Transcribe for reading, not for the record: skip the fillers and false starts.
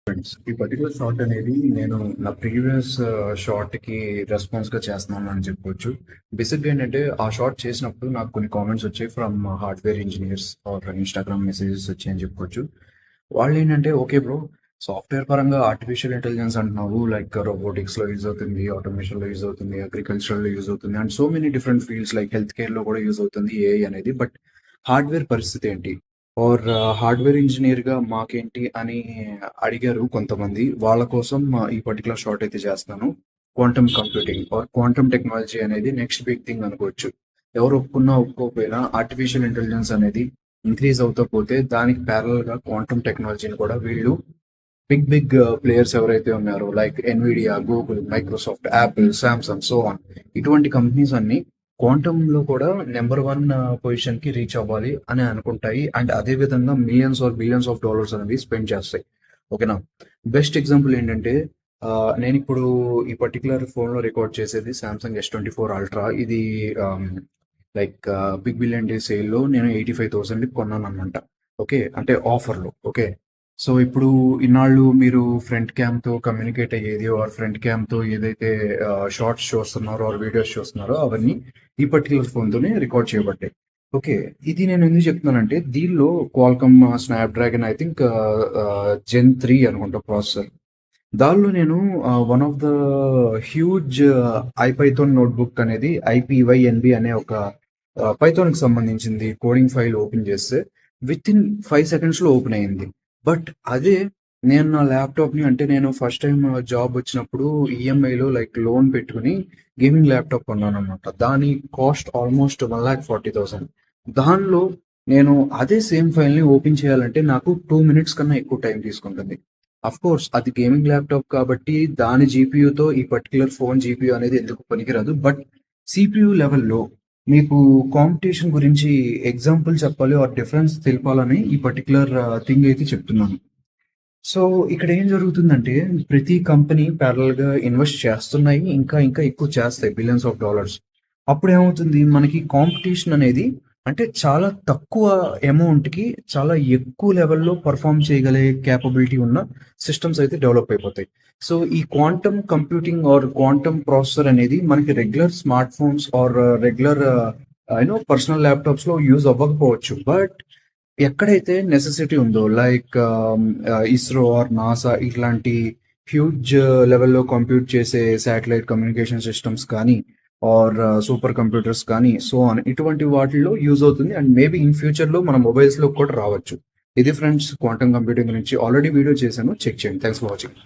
Friends, ఈ particular short అనేది నేను నా ప్రీవియస్ షార్ట్కి రెస్పాన్స్గా చేస్తున్నాను అని చెప్పుకోవచ్చు. బేసిక్గా ఏంటంటే ఆ షార్ట్ చేసినప్పుడు నాకు కొన్ని కామెంట్స్ వచ్చాయి from hardware engineers or Instagram messages వచ్చాయి అని చెప్పుకోవచ్చు. వాళ్ళు ఏంటంటే ఓకే బ్రో, సాఫ్ట్వేర్ పరంగా ఆర్టిఫిషియల్ ఇంటెలిజెన్స్ అంటున్నావు, లైక్ రోబోటిక్స్లో యూజ్ అవుతుంది, ఆటోమేషన్లో యూజ్ అవుతుంది, అగ్రికల్చర్లో యూజ్ అవుతుంది and so many different fields like health కేర్లో కూడా యూజ్ అవుతుంది ఏఐ అనేది. బట్ హార్డ్వేర్ పరిస్థితి ఏంటి ఆర్ హార్డ్వేర్ ఇంజనీర్గా మాకేంటి అని అడిగారు కొంతమంది. వాళ్ళ కోసం ఈ పర్టికులర్ షార్ట్ అయితే చేస్తున్నాను. Quantum computing or quantum technology అనేది నెక్స్ట్ బిగ్ థింగ్ అనుకోవచ్చు. ఎవరు ఒప్పుకున్నా ఒప్పుకోకపోయినా ఆర్టిఫిషియల్ ఇంటెలిజెన్స్ అనేది ఇంక్రీజ్ అవుతా పోతే దానికి ప్యారల్ గా క్వాంటమ్ టెక్నాలజీని కూడా వీళ్ళు బిగ్ బిగ్ ప్లేయర్స్ ఎవరైతే ఉన్నారో like Nvidia, Google, Microsoft, Apple, Samsung, so on, ఇటువంటి కంపెనీస్ అన్ని క్వాంటమ్ లో కూడా నెంబర్ వన్ పొజిషన్ కి రీచ్ అవ్వాలి అని అనుకుంటాయి. అండ్ అదే విధంగా millions or billions of dollars అనేవి స్పెండ్ చేస్తాయి. ఓకేనా? బెస్ట్ ఎగ్జాంపుల్ ఏంటంటే నేను ఇప్పుడు ఈ పర్టికులర్ ఫోన్ లో రికార్డ్ చేసేది సామ్సంగ్ S24 అల్ట్రా. ఇది like big billion day sale లో నేను 85,000 కొన్నాను అనమాట. ఓకే, అంటే ఆఫర్ లో. ఓకే, సో ఇప్పుడు ఇన్నాళ్ళు మీరు ఫ్రంట్ క్యామ్ తో కమ్యూనికేట్ అయ్యేది ఆర్ ఫ్రంట్ క్యామ్ తో ఏదైతే షార్ట్స్ చూస్తున్నారో ఆర్ వీడియోస్ చూస్తున్నారో అవన్నీ ఈ పర్టికులర్ ఫోన్ తోనే రికార్డ్ చేయబడ్డాయి. ఓకే, ఇది నేను ఎందుకు చెప్తున్నానంటే దీనిలో Qualcomm snap dragon I think Gen 3 అనుకుంటా ప్రాసెసర్. దానిలో నేను one of the huge IPython notebook అనేది IPYNB అనే ఒక పైథాన్ కి సంబంధించింది కోడింగ్ ఫైల్ ఓపెన్ చేస్తే విత్ ఇన్ 5 seconds లో ఓపెన్ అయింది. బట్ అదే నేను నా ల్యాప్టాప్ ని, అంటే నేను ఫస్ట్ టైం జాబ్ వచ్చినప్పుడు ఈఎంఐలో లైక్ లోన్ పెట్టుకుని గేమింగ్ ల్యాప్టాప్ కొన్నాను అనమాట. దాని కాస్ట్ ఆల్మోస్ట్ 1,40,000. దానిలో నేను అదే సేమ్ ఫైల్ ని ఓపెన్ చేయాలంటే నాకు 2 minutes కన్నా ఎక్కువ టైం తీసుకుంటుంది. అఫ్ కోర్స్ అది గేమింగ్ ల్యాప్టాప్ కాబట్టి దాని జీపీయూతో ఈ పర్టికులర్ ఫోన్ జీపీయూ అనేది ఎందుకు పనికిరాదు. బట్ సిపియూ లెవెల్లో మీకు కాంపిటీషన్ గురించి ఎగ్జాంపుల్ చెప్పాలి ఆర్ డిఫరెన్స్ తెలపాలని ఈ పర్టికులర్ థింగ్ అయితే చెప్తున్నాను. సో ఇక్కడ ఏం జరుగుతుందంటే ప్రతి కంపెనీ ప్యారల్ గా ఇన్వెస్ట్ చేస్తున్నాయి, ఇంకా ఇంకా ఎక్కువ చేస్తాయి, బిలియన్స్ ఆఫ్ డాలర్స్. అప్పుడు ఏమవుతుంది, మనకి కాంపిటీషన్ అనేది అంటే చాలా తక్కువ అమౌంట్ కి చాలా ఎక్కువ లెవెల్లో పర్ఫామ్ చేయగలే క్యాపబిలిటీ ఉన్న సిస్టమ్స్ అయితే డెవలప్ అయిపోతాయి. సో ఈ quantum computing or quantum processor అనేది మనకి regular smart phones or regular personal laptops లో యూజ్ అవ్వకపోవచ్చు. బట్ ఎక్కడైతే నెసెసిటీ ఉందో లైక్ ఇస్రో ఆర్ నాసా ఇట్లాంటి హ్యూజ్ లెవెల్లో కంప్యూట్ చేసే శాటిలైట్ కమ్యూనికేషన్ సిస్టమ్స్ కానీ ఆర్ సూపర్ కంప్యూటర్స్ కానీ సో ఆన్, ఇటువంటి వాటిల్లో యూజ్ అవుతుంది. అండ్ మేబీ ఇన్ ఫ్యూచర్ లో మన మొబైల్స్ లో కూడా రావచ్చు. ఇది ఫ్రెండ్స్ క్వాంటమ్ కంప్యూటింగ్ గురించి ఆల్రెడీ వీడియో చేశాను, చెక్ చేయండి. Thanks for watching.